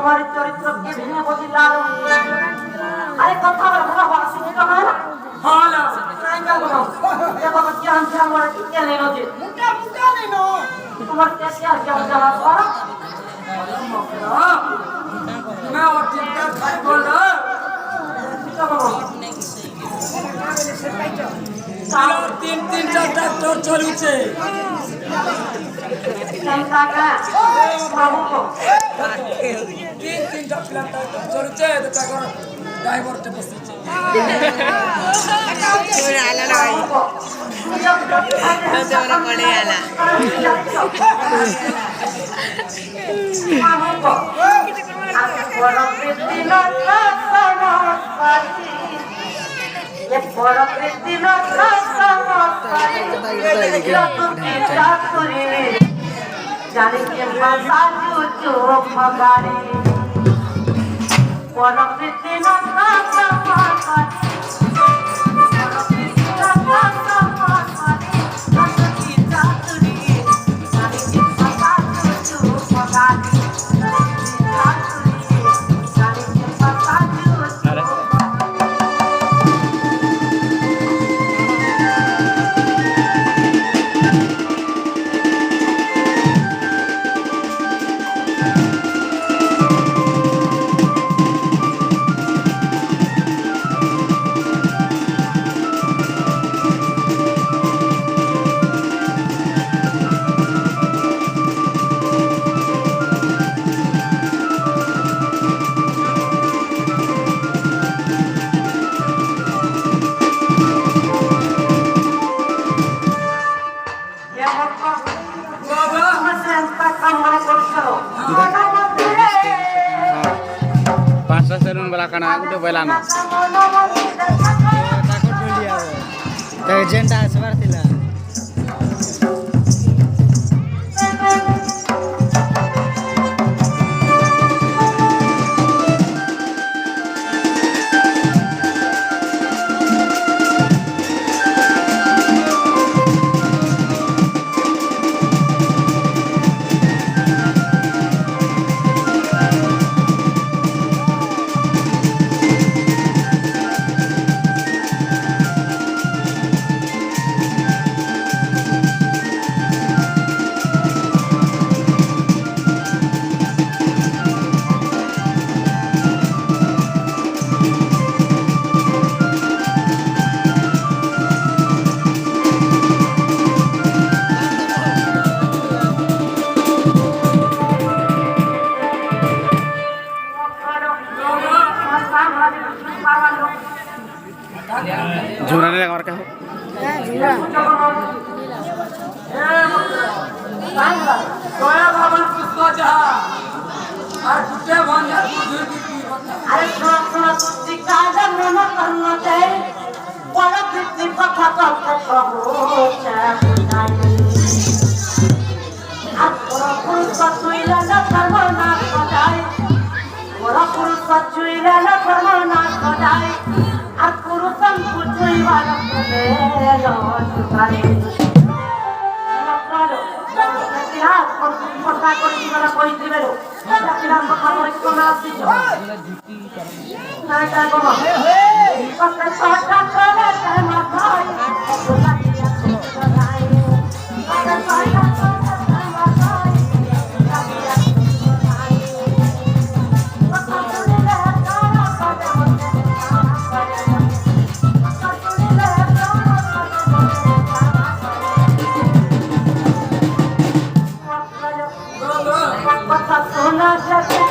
তোমার চরিত্রকে ভেঙে বসিলাম। আরে কথা বলে ভালো ভালো শুনতে হবে না। ভালো দেখো কি আনছে আমার কে নেই যে মুটা মুটা নেন তোমার কে কে আছে আমার জানা করো। मैं और चिंता खाई बोल रहा तीन तीन चार ट्रैक्टर चलुचे तीन तीन ट्रैक्टर चलुचे तो ट्रैक्टर ड्राइवर टे बसिचे चोर आला ना भाई चोर पड़े आला जाने के मजा जो मगारे परकृति न पाँच सेलून वाला खाना उठे बैलाना जेंटा सवार थिला झुमराने लगा और क्या हो अरे सुनो सुनो तुझी काजा मन करना चाहिए बड़ा कितनी कथा करते प्रभु चाहे आज बड़ा पुरुष का चुईला न करना सजाए बड़ा पुरुष का चुईला न करना सजाए आज पुरुषन कुछुई वाला करे लो सुखाए इतिहास पर पता कर जीवन कोई दिवेलो जातिराम बखावर को ना सीजो ना का को पता साटा करे ते माथाई पता किया तो जाए पता साटा करे ते माथाई जातिया तो जाए पता सुने ले तारा पता मुझे पता सुने ले तारा पता सोना जैसे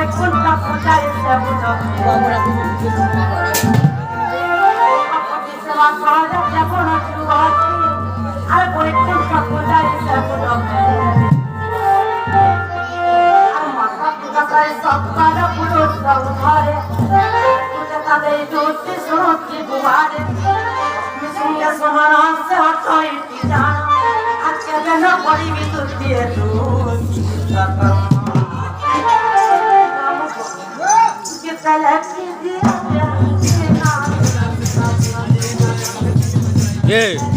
বৈকুণ্ঠ পূজায় সেবুজ সেবা করে যেমন যুবতী আর বৈকুণ্ঠ পূজায় সেবুজ আর মাতা পূজায় সৎকার পুরুষ ঘরে পূজা তাদের জ্যোতি সুরতি দুয়ারে সঙ্গে সমানসে অর্থই জান আজকে যেন পরিবি তুলতে এ